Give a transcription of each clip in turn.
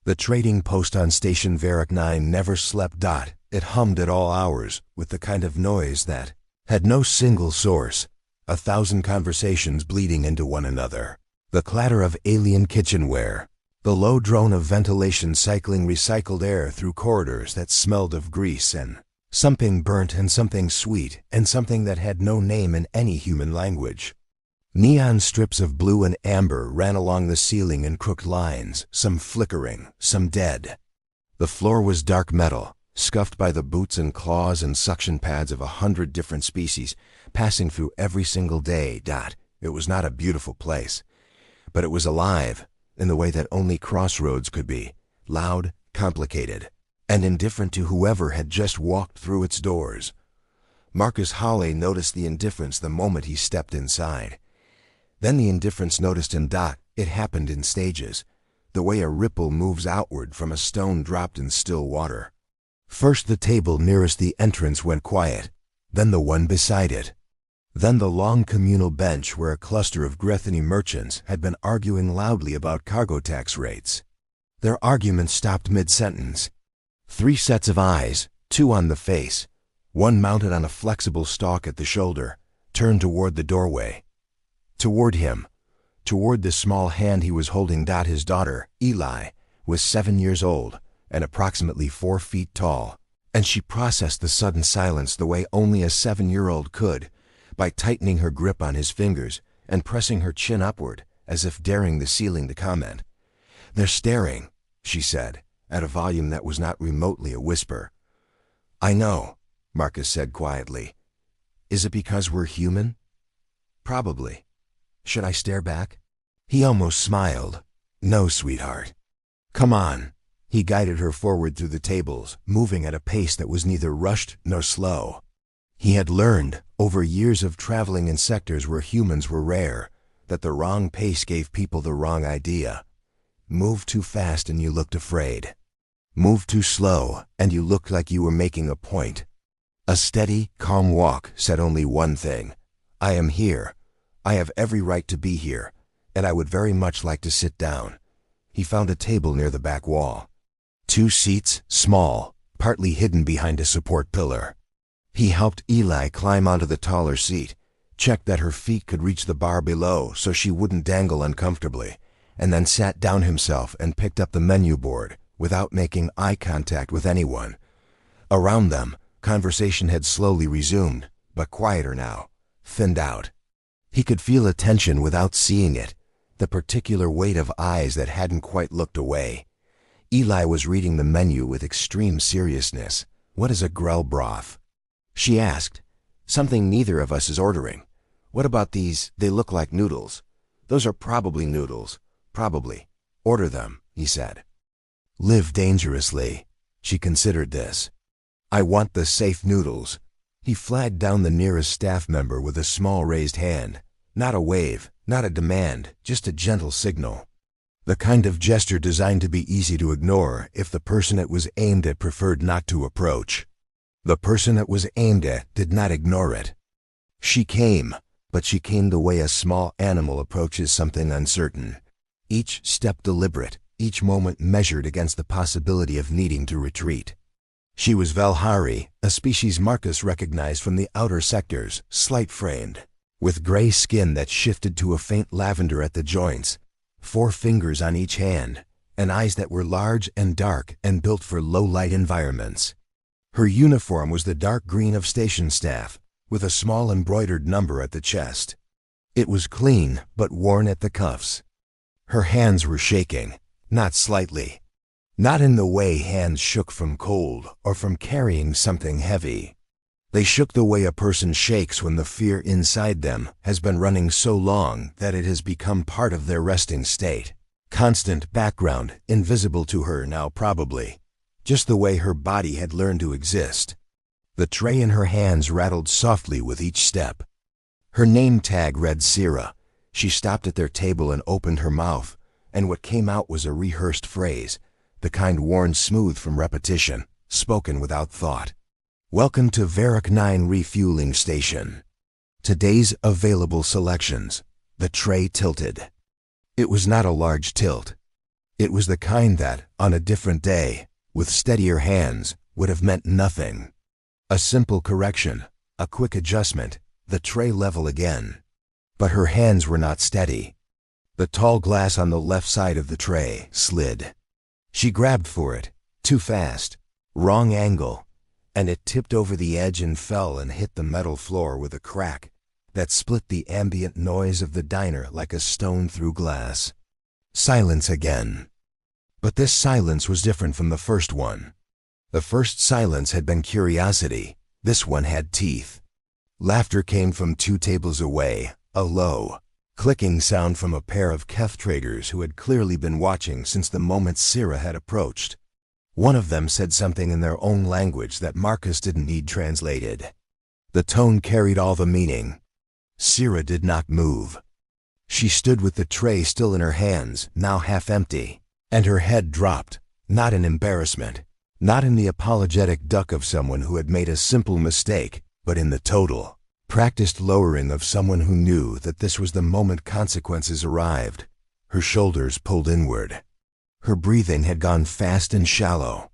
The trading post on Station Varrock 9 never slept. It hummed at all hours with the kind of noise that had no single source, 1,000 conversations bleeding into one another. The clatter of alien kitchenware, the low drone of ventilation cycling recycled air through corridors that smelled of grease and something burnt and something sweet and something that had no name in any human language. Neon strips of blue and amber ran along the ceiling in crooked lines, some flickering, some dead. The floor was dark metal, scuffed by the boots and claws and suction pads of 100 different species, passing through every single day. It was not a beautiful place, but it was alive in the way that only Crossroads could be, loud, complicated, and indifferent to whoever had just walked through its doors. Marcus Hawley noticed the indifference the moment he stepped inside. Then the indifference noticed him. It happened in stages, the way a ripple moves outward from a stone dropped in still water. First the table nearest the entrance went quiet, then the one beside it. Then the long communal bench where a cluster of Grethany merchants had been arguing loudly about cargo tax rates. Their argument stopped mid-sentence. 3 sets of eyes, 2 on the face, one mounted on a flexible stalk at the shoulder, turned toward the doorway. Toward him, toward the small hand he was holding. His daughter, Eli, was 7 years old and approximately 4 feet tall, and she processed the sudden silence the way only a 7-year-old could, by tightening her grip on his fingers and pressing her chin upward as if daring the ceiling to comment. "They're staring," she said, at a volume that was not remotely a whisper. "I know," Marcus said quietly. "Is it because we're human?" "Probably. Should I stare back?" He almost smiled. "No, sweetheart. Come on." He guided her forward through the tables, moving at a pace that was neither rushed nor slow. He had learned, over years of traveling in sectors where humans were rare, that the wrong pace gave people the wrong idea. Move too fast and you looked afraid. Move too slow and you looked like you were making a point. A steady, calm walk said only one thing: "I am here. I have every right to be here, and I would very much like to sit down." He found a table near the back wall. 2 seats, small, partly hidden behind a support pillar. He helped Eli climb onto the taller seat, checked that her feet could reach the bar below so she wouldn't dangle uncomfortably, and then sat down himself and picked up the menu board without making eye contact with anyone. Around them, conversation had slowly resumed, but quieter now, thinned out. He could feel attention without seeing it, the particular weight of eyes that hadn't quite looked away. Eli was reading the menu with extreme seriousness. "What is a grell broth?" she asked. "Something neither of us is ordering. What about these? They look like noodles." "Those are probably noodles. Probably. Order them," he said. "Live dangerously." She considered this. "I want the safe noodles." He flagged down the nearest staff member with a small raised hand. Not a wave, not a demand, just a gentle signal. The kind of gesture designed to be easy to ignore if the person it was aimed at preferred not to approach. The person it was aimed at did not ignore it. She came, but she came the way a small animal approaches something uncertain. Each step deliberate, each moment measured against the possibility of needing to retreat. She was Valhari, a species Marcus recognized from the outer sectors, slight-framed, with gray skin that shifted to a faint lavender at the joints, 4 fingers on each hand, and eyes that were large and dark and built for low-light environments. Her uniform was the dark green of station staff, with a small embroidered number at the chest. It was clean, but worn at the cuffs. Her hands were shaking, not slightly. Not in the way hands shook from cold or from carrying something heavy. They shook the way a person shakes when the fear inside them has been running so long that it has become part of their resting state. Constant background, invisible to her now probably. Just the way her body had learned to exist. The tray in her hands rattled softly with each step. Her name tag read Sierra. She stopped at their table and opened her mouth, and what came out was a rehearsed phrase, the kind worn smooth from repetition, spoken without thought. "Welcome to Varrock 9 Refueling Station. Today's available selections." The tray tilted. It was not a large tilt. It was the kind that, on a different day, with steadier hands, would have meant nothing. A simple correction, a quick adjustment, the tray level again. But her hands were not steady. The tall glass on the left side of the tray slid. She grabbed for it, too fast, wrong angle, and it tipped over the edge and fell and hit the metal floor with a crack that split the ambient noise of the diner like a stone through glass. Silence again. But this silence was different from the first one. The first silence had been curiosity. This one had teeth. Laughter came from 2 tables away, a low, clicking sound from a pair of Kef traders who had clearly been watching since the moment Sira had approached. One of them said something in their own language that Marcus didn't need translated. The tone carried all the meaning. Sira did not move. She stood with the tray still in her hands, now half empty, and her head dropped, not in embarrassment, not in the apologetic duck of someone who had made a simple mistake, but in the total, practiced lowering of someone who knew that this was the moment consequences arrived. Her shoulders pulled inward. Her breathing had gone fast and shallow.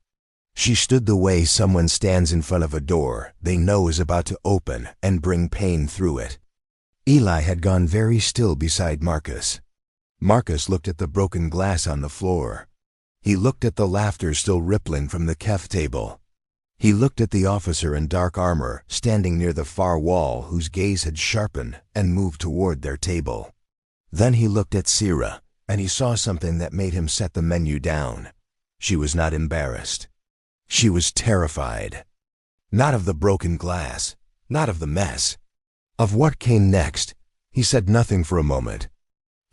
She stood the way someone stands in front of a door they know is about to open and bring pain through it. Eli had gone very still beside Marcus. Marcus looked at the broken glass on the floor. He looked at the laughter still rippling from the Kef table. He looked at the officer in dark armor standing near the far wall whose gaze had sharpened and moved toward their table. Then he looked at Sira, and he saw something that made him set the menu down. She was not embarrassed. She was terrified. Not of the broken glass, not of the mess. Of what came next. He said nothing for a moment.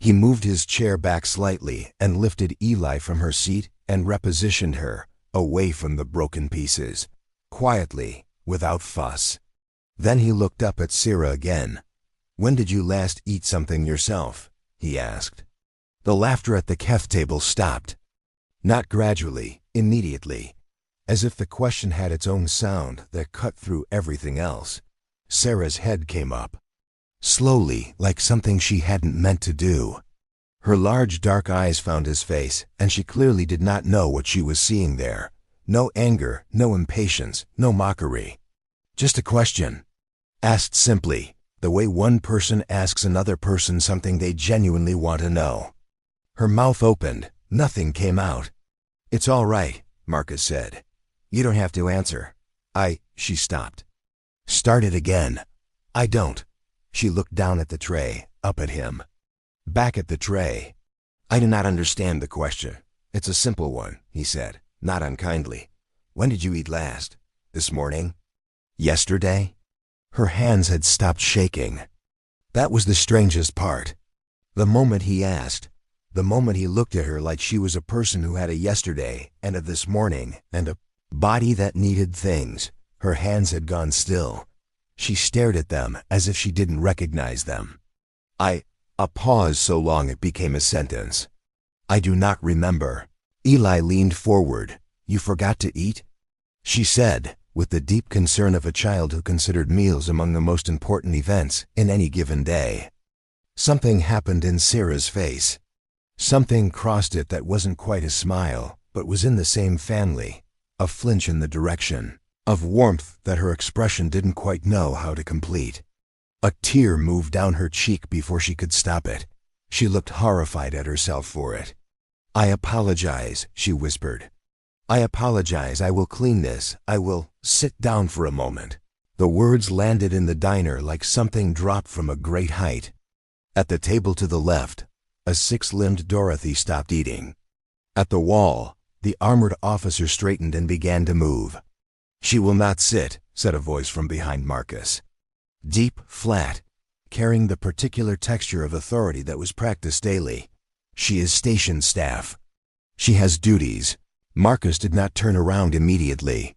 He moved his chair back slightly and lifted Eli from her seat and repositioned her, away from the broken pieces, quietly, without fuss. Then he looked up at Sira again. "When did you last eat something yourself?" he asked. The laughter at the Kef table stopped. Not gradually, immediately, as if the question had its own sound that cut through everything else. Sarah's head came up. Slowly, like something she hadn't meant to do. Her large dark eyes found his face, and she clearly did not know what she was seeing there. No anger, no impatience, no mockery. Just a question. Asked simply, the way one person asks another person something they genuinely want to know. Her mouth opened. Nothing came out. "It's all right," Marcus said. "You don't have to answer." She stopped. Started again. "I don't." She looked down at the tray, up at him. Back at the tray. "I do not understand the question. It's a simple one," he said, not unkindly. "When did you eat last? This morning? Yesterday?" Her hands had stopped shaking. That was the strangest part. The moment he asked, the moment he looked at her like she was a person who had a yesterday and a this morning and a body that needed things, her hands had gone still. She stared at them as if she didn't recognize them. A pause so long it became a sentence. "I do not remember." Eli leaned forward. "You forgot to eat?" she said, with the deep concern of a child who considered meals among the most important events in any given day. Something happened in Sarah's face. Something crossed it that wasn't quite a smile, but was in the same family, a flinch in the direction of warmth that her expression didn't quite know how to complete. A tear moved down her cheek before she could stop it. She looked horrified at herself for it. "I apologize," she whispered. "I apologize. I will clean this. I will sit down for a moment." The words landed in the diner like something dropped from a great height. At the table to the left, a 6-limbed Dorothy stopped eating. At the wall, the armored officer straightened and began to move. "She will not sit," said a voice from behind Marcus. Deep, flat, carrying the particular texture of authority that was practiced daily. "She is station staff. She has duties." Marcus did not turn around immediately.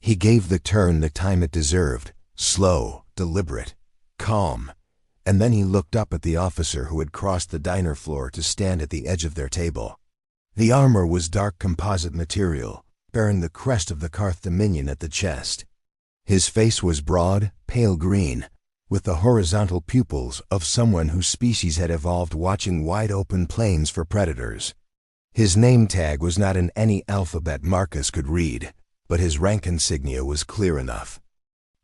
He gave the turn the time it deserved, slow, deliberate, calm, and then he looked up at the officer who had crossed the diner floor to stand at the edge of their table. The armor was dark composite material, bearing the crest of the Karth Dominion at the chest. His face was broad, pale green, with the horizontal pupils of someone whose species had evolved watching wide-open plains for predators. His name tag was not in any alphabet Marcus could read, but his rank insignia was clear enough.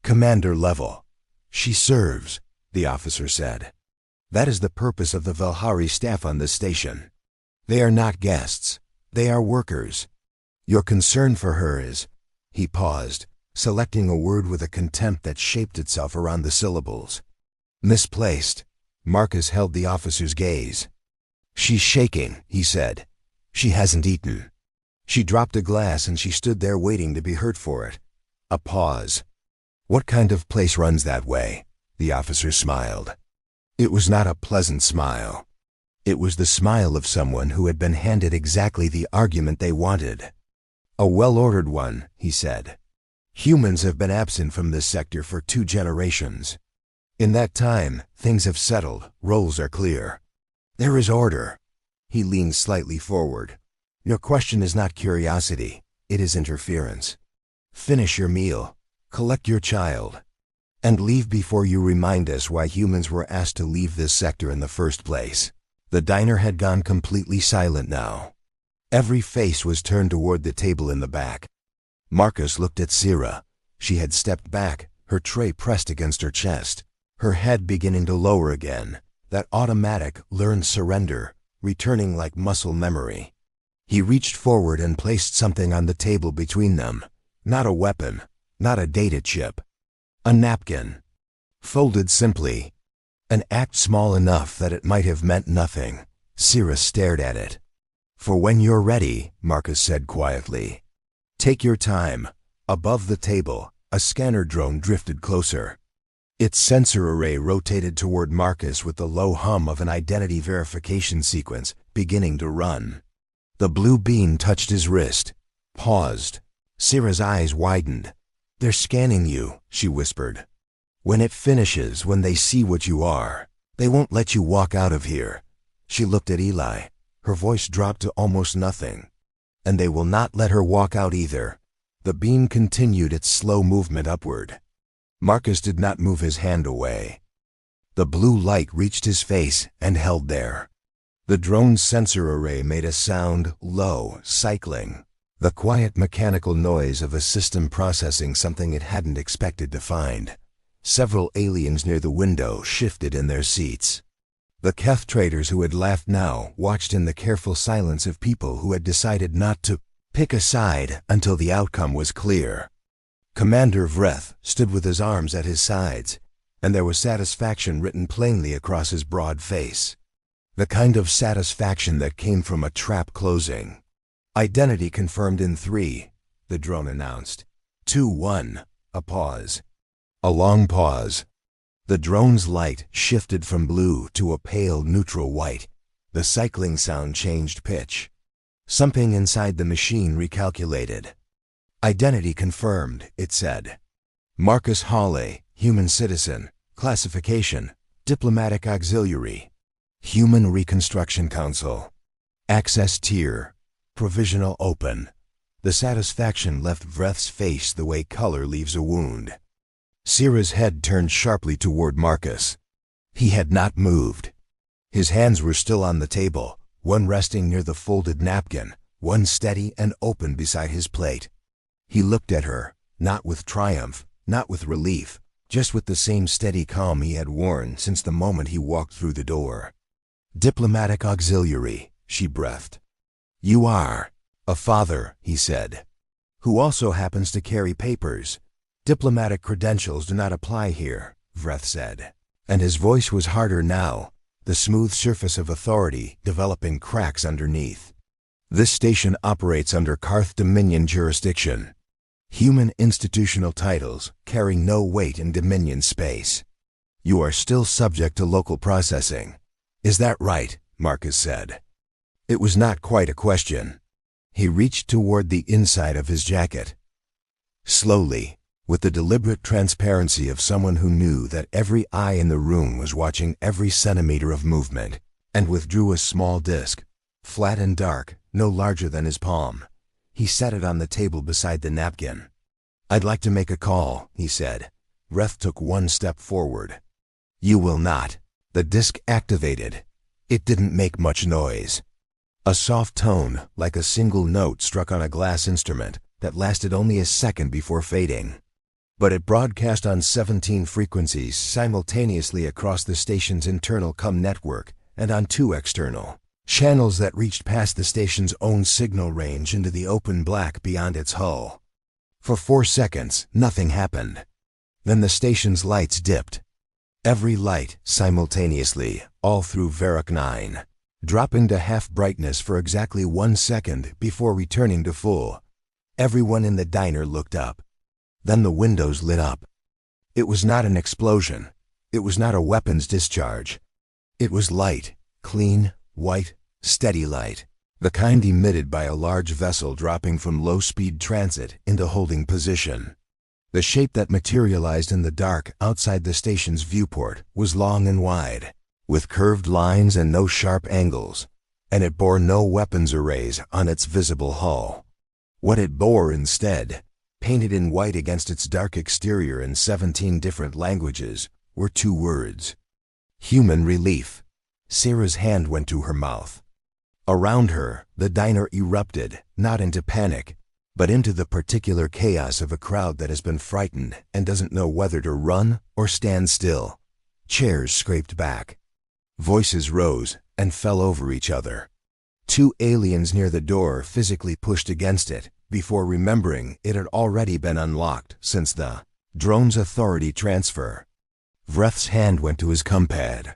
Commander level. She serves, the officer said. That is the purpose of the Velhari staff on this station. They are not guests. They are workers. Your concern for her is... He paused, selecting a word with a contempt that shaped itself around the syllables. Misplaced. Marcus held the officer's gaze. She's shaking, he said. She hasn't eaten. She dropped a glass and she stood there waiting to be hurt for it. A pause. What kind of place runs that way? The officer smiled. It was not a pleasant smile. It was the smile of someone who had been handed exactly the argument they wanted. A well-ordered one, he said. Humans have been absent from this sector for 2 generations. In that time, things have settled, roles are clear. There is order. He leaned slightly forward. Your question is not curiosity, it is interference. Finish your meal, collect your child, and leave before you remind us why humans were asked to leave this sector in the first place. The diner had gone completely silent now. Every face was turned toward the table in the back. Marcus looked at Sira. She had stepped back, her tray pressed against her chest, her head beginning to lower again, that automatic, learned surrender, returning like muscle memory. He reached forward and placed something on the table between them. Not a weapon, not a data chip. A napkin. Folded simply. An act small enough that it might have meant nothing. Sira stared at it. For when you're ready, Marcus said quietly. Take your time. Above the table, a scanner drone drifted closer. Its sensor array rotated toward Marcus with the low hum of an identity verification sequence beginning to run. The blue beam touched his wrist. Paused. Sira's eyes widened. They're scanning you, she whispered. When it finishes, when they see what you are, they won't let you walk out of here. She looked at Eli. Her voice dropped to almost nothing. And they will not let her walk out either. The beam continued its slow movement upward. Marcus did not move his hand away. The blue light reached his face and held there. The drone's sensor array made a sound, low, cycling. The quiet mechanical noise of a system processing something it hadn't expected to find. Several aliens near the window shifted in their seats. The Keth traders who had laughed now watched in the careful silence of people who had decided not to pick a side until the outcome was clear. Commander Vreth stood with his arms at his sides, and there was satisfaction written plainly across his broad face. The kind of satisfaction that came from a trap closing. Identity confirmed in 3, the drone announced. 2, 1, a pause. A long pause. The drone's light shifted from blue to a pale neutral white. The cycling sound changed pitch. Something inside the machine recalculated. Identity confirmed, it said. Marcus Hawley, human citizen, classification, diplomatic auxiliary, Human Reconstruction Council. Access tier, provisional open. The satisfaction left Vreth's face the way color leaves a wound. Sira's head turned sharply toward Marcus. He had not moved. His hands were still on the table, one resting near the folded napkin, one steady and open beside his plate. He looked at her, not with triumph, not with relief, just with the same steady calm he had worn since the moment he walked through the door. Diplomatic auxiliary, she breathed. You are a father, he said, who also happens to carry papers. Diplomatic credentials do not apply here, Vreth said, and his voice was harder now, the smooth surface of authority developing cracks underneath. This station operates under Karth Dominion jurisdiction. Human institutional titles carry no weight in Dominion space. You are still subject to local processing. Is that right? Marcus said. It was not quite a question. He reached toward the inside of his jacket. Slowly, with the deliberate transparency of someone who knew that every eye in the room was watching every centimeter of movement, and withdrew a small disc, flat and dark, no larger than his palm. He set it on the table beside the napkin. I'd like to make a call, he said. Vreth took one step forward. You will not. The disc activated. It didn't make much noise. A soft tone, like a single note struck on a glass instrument, that lasted only a second before fading. But it broadcast on 17 frequencies simultaneously across the station's internal COM network and on 2 external channels that reached past the station's own signal range into the open black beyond its hull. For 4 seconds, nothing happened. Then the station's lights dipped. Every light, simultaneously, all through Varrock 9, dropping to half brightness for exactly 1 second before returning to full. Everyone in the diner looked up. Then the windows lit up. It was not an explosion. It was not a weapons discharge. It was light, clean, white, steady light, the kind emitted by a large vessel dropping from low-speed transit into holding position. The shape that materialized in the dark outside the station's viewport was long and wide, with curved lines and no sharp angles, and it bore no weapons arrays on its visible hull. What it bore instead, painted in white against its dark exterior in 17 different languages, were 2 words. Human relief. Sarah's hand went to her mouth. Around her, the diner erupted, not into panic, but into the particular chaos of a crowd that has been frightened and doesn't know whether to run or stand still. Chairs scraped back. Voices rose and fell over each other. 2 aliens near the door physically pushed against it before remembering it had already been unlocked since the drone's authority transfer. Vreth's hand went to his compad.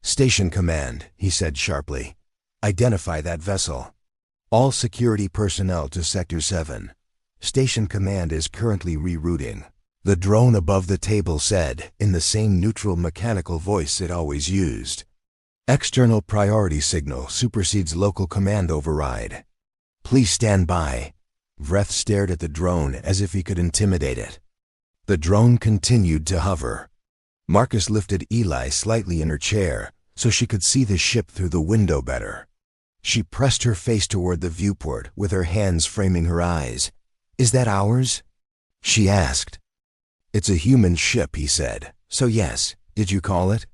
"Station command," he said sharply. "Identify that vessel. All security personnel to Sector 7. Station command is currently rerouting." The drone above the table said, in the same neutral mechanical voice it always used. "External priority signal supersedes local command override. Please stand by." Vreth stared at the drone as if he could intimidate it. The drone continued to hover. Marcus lifted Eli slightly in her chair so she could see the ship through the window better. She pressed her face toward the viewport with her hands framing her eyes. "Is that ours?" she asked. "It's a human ship," he said. "So yes, did you call it?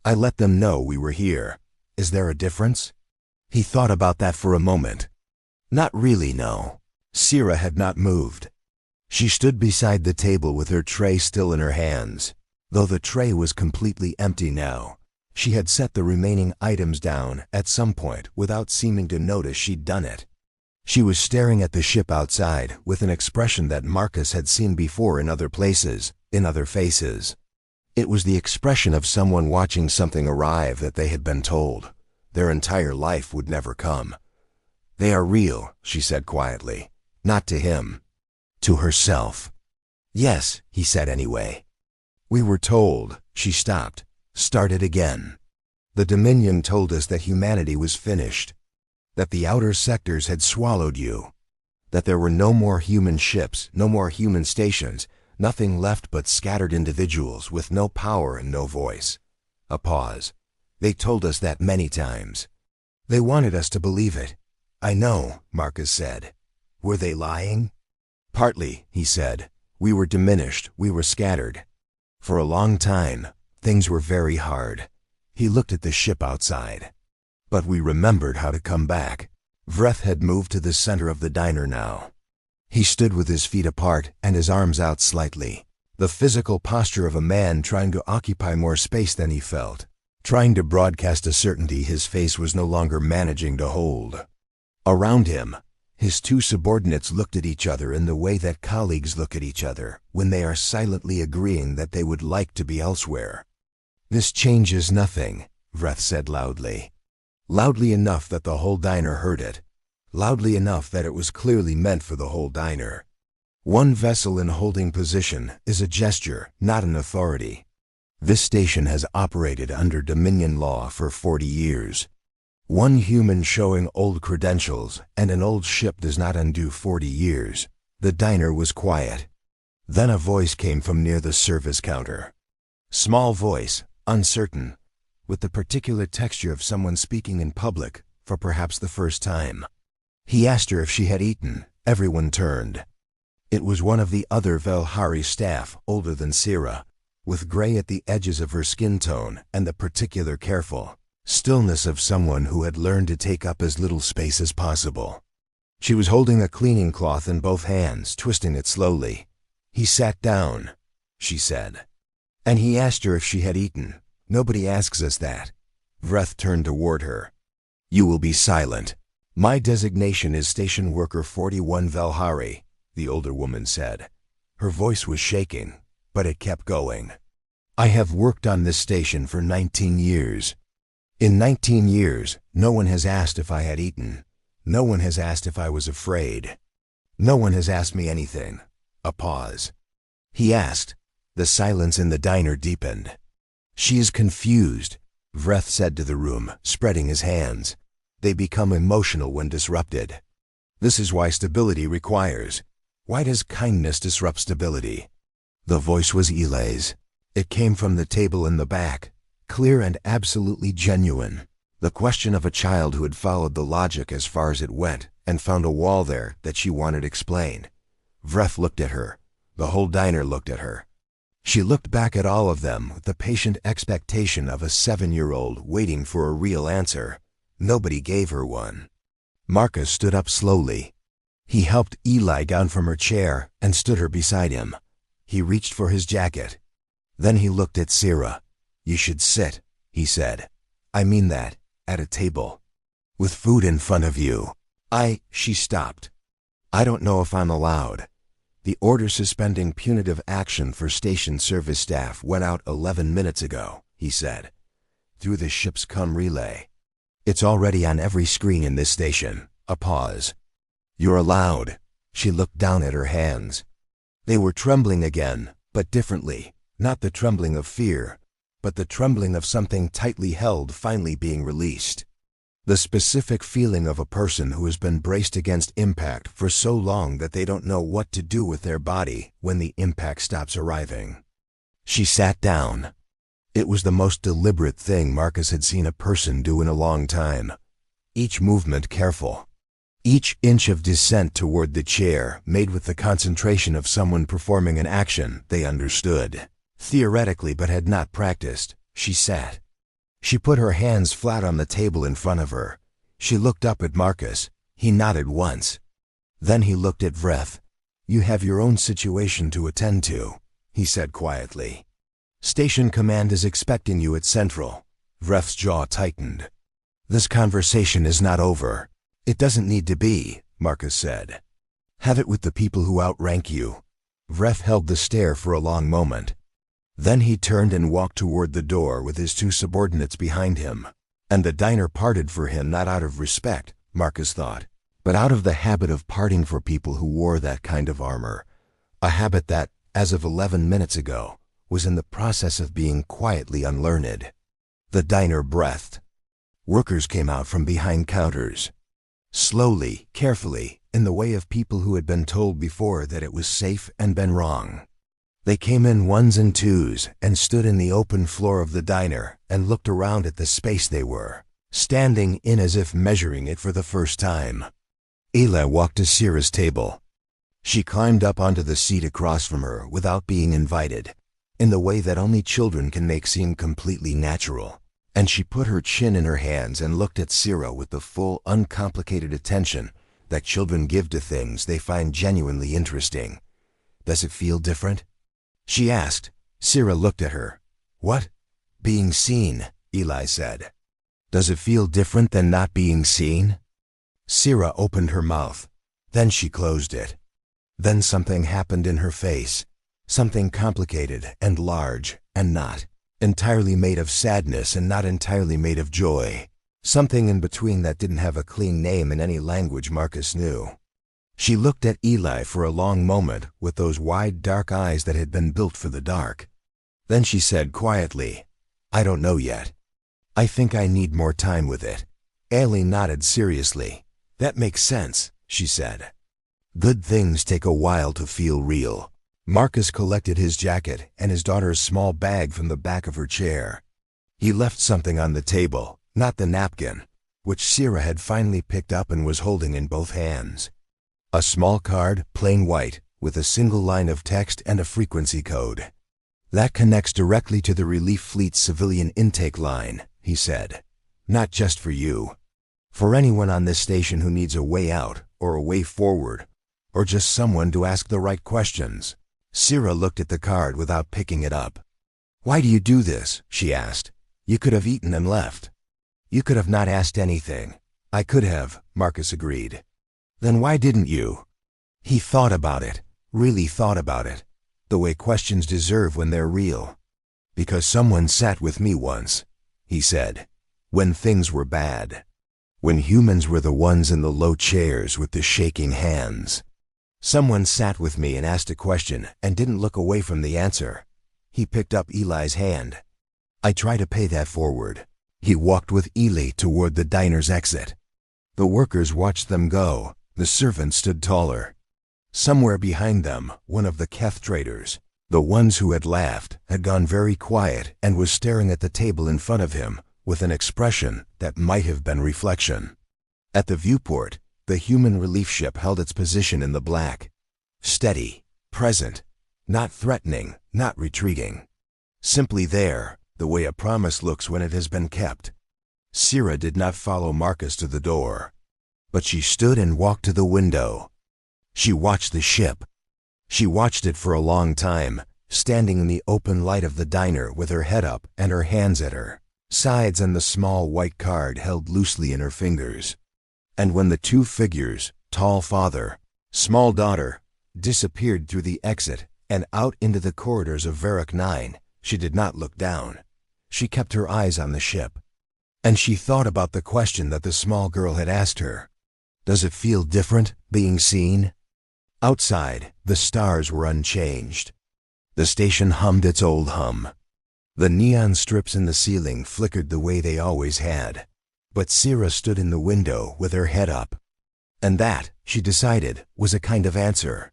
I let them know we were here. Is there a difference?" He thought about that for a moment. Not really, no. Sierra had not moved. She stood beside the table with her tray still in her hands. Though the tray was completely empty now, she had set the remaining items down at some point without seeming to notice she'd done it. She was staring at the ship outside with an expression that Marcus had seen before in other places, in other faces. It was the expression of someone watching something arrive that they had been told their entire life would never come. "They are real," she said quietly. "Not to him. To herself." "Yes," he said anyway. "We were told." She stopped, started again. "The Dominion told us that humanity was finished, that the outer sectors had swallowed you, that there were no more human ships, no more human stations, nothing left but scattered individuals with no power and no voice." A pause. "They told us that many times. They wanted us to believe it." "I know," Marcus said. "Were they lying?" "Partly," he said. "We were diminished, we were scattered. For a long time, things were very hard." He looked at the ship outside. "But we remembered how to come back." Vreth had moved to the center of the diner now. He stood with his feet apart and his arms out slightly, the physical posture of a man trying to occupy more space than he felt, trying to broadcast a certainty his face was no longer managing to hold. Around him, his 2 subordinates looked at each other in the way that colleagues look at each other when they are silently agreeing that they would like to be elsewhere. "This changes nothing," Vreth said loudly. Loudly enough that the whole diner heard it. Loudly enough that it was clearly meant for the whole diner. "One vessel in holding position is a gesture, not an authority. This station has operated under Dominion law for 40 years. One human showing old credentials and an old ship does not undo 40 years. The diner was quiet. Then a voice came from near the service counter. Small voice, uncertain, with the particular texture of someone speaking in public for perhaps the first time. He asked her if she had eaten. Everyone turned. It was one of the other Velhari staff, older than Sierra, with gray at the edges of her skin tone and the particular careful, Stillness of someone who had learned to take up as little space as possible. She was holding a cleaning cloth in both hands, twisting it slowly. "He sat down," she said. "And he asked her if she had eaten. Nobody asks us that." Vreth turned toward her. "You will be silent. My designation is Station Worker 41 Velhari," the older woman said. Her voice was shaking, but it kept going. "I have worked on this station for 19 years. In 19 years, no one has asked if I had eaten. No one has asked if I was afraid. No one has asked me anything." A pause. "He asked." The silence in the diner deepened. "She is confused," Vreth said to the room, spreading his hands. "They become emotional when disrupted. This is why stability requires. Why does kindness disrupt stability?" The voice was Eli's. It came from the table in the back, clear and absolutely genuine. The question of a child who had followed the logic as far as it went and found a wall there that she wanted explained. Vreth looked at her. The whole diner looked at her. She looked back at all of them with the patient expectation of a 7-year-old waiting for a real answer. Nobody gave her one. Marcus stood up slowly. He helped Eli down from her chair and stood her beside him. He reached for his jacket. Then he looked at Sira. "You should sit," he said. "I mean that, at a table. With food in front of you." She stopped. "I don't know if I'm allowed." The order suspending punitive action for station service staff went out 11 minutes ago, he said. "Through the ship's com relay. It's already on every screen in this station." A pause. "You're allowed." She looked down at her hands. They were trembling again, but differently. Not the trembling of fear, but the trembling of something tightly held finally being released. The specific feeling of a person who has been braced against impact for so long that they don't know what to do with their body when the impact stops arriving. She sat down. It was the most deliberate thing Marcus had seen a person do in a long time. Each movement careful. Each inch of descent toward the chair made with the concentration of someone performing an action they understood, theoretically but had not practiced. She sat. She put her hands flat on the table in front of her. She looked up at Marcus. He nodded once. Then he looked at Vreth. "You have your own situation to attend to," he said quietly. "Station Command is expecting you at Central." Vreth's jaw tightened. "This conversation is not over." "It doesn't need to be," Marcus said. "Have it with the people who outrank you." Vreth held the stare for a long moment. Then he turned and walked toward the door with his 2 subordinates behind him. And the diner parted for him not out of respect, Marcus thought, but out of the habit of parting for people who wore that kind of armor. A habit that, as of 11 minutes ago, was in the process of being quietly unlearned. The diner breathed. Workers came out from behind counters. Slowly, carefully, in the way of people who had been told before that it was safe and been wrong. They came in 1s and 2s and stood in the open floor of the diner and looked around at the space they were, standing in as if measuring it for the first time. Eli walked to Sira's table. She climbed up onto the seat across from her without being invited, in the way that only children can make seem completely natural, and she put her chin in her hands and looked at Sira with the full, uncomplicated attention that children give to things they find genuinely interesting. "Does it feel different?" she asked. Sira looked at her. "What?" "Being seen," Eli said. "Does it feel different than not being seen?" Sira opened her mouth. Then she closed it. Then something happened in her face. Something complicated and large and not entirely made of sadness and not entirely made of joy. Something in between that didn't have a clean name in any language Marcus knew. She looked at Eli for a long moment with those wide dark eyes that had been built for the dark. Then she said quietly, "I don't know yet. I think I need more time with it." Eli nodded seriously. "That makes sense," she said. "Good things take a while to feel real." Marcus collected his jacket and his daughter's small bag from the back of her chair. He left something on the table, not the napkin, which Sira had finally picked up and was holding in both hands. A small card, plain white, with a single line of text and a frequency code. "That connects directly to the Relief Fleet's civilian intake line," he said. not just for you. For anyone on this station who needs a way out, or a way forward, or just someone to ask the right questions. Sierra looked at the card without picking it up. "Why do you do this?" she asked. "You could have eaten and left." "You could have not asked anything." "I could have," Marcus agreed. "Then why didn't you?" He thought about it, really thought about it, the way questions deserve when they're real. "Because someone sat with me once," he said, "when things were bad. When humans were the ones in the low chairs with the shaking hands. Someone sat with me and asked a question and didn't look away from the answer." He picked up Eli's hand. "I try to pay that forward." He walked with Eli toward the diner's exit. The workers watched them go. The servants stood taller. Somewhere behind them, one of the Keth traders, the ones who had laughed, had gone very quiet and was staring at the table in front of him with an expression that might have been reflection. At the viewport, the human relief ship held its position in the black. Steady, present, not threatening, not retreating. Simply there, the way a promise looks when it has been kept. Sierra did not follow Marcus to the door, but she stood and walked to the window. She watched the ship. She watched it for a long time, standing in the open light of the diner with her head up and her hands at her sides and the small white card held loosely in her fingers. And when the two figures, tall father, small daughter, disappeared through the exit and out into the corridors of Varrock 9, she did not look down. She kept her eyes on the ship. And she thought about the question that the small girl had asked her. Does it feel different, being seen? Outside, the stars were unchanged. The station hummed its old hum. The neon strips in the ceiling flickered the way they always had. But Sierra stood in the window with her head up. And that, she decided, was a kind of answer.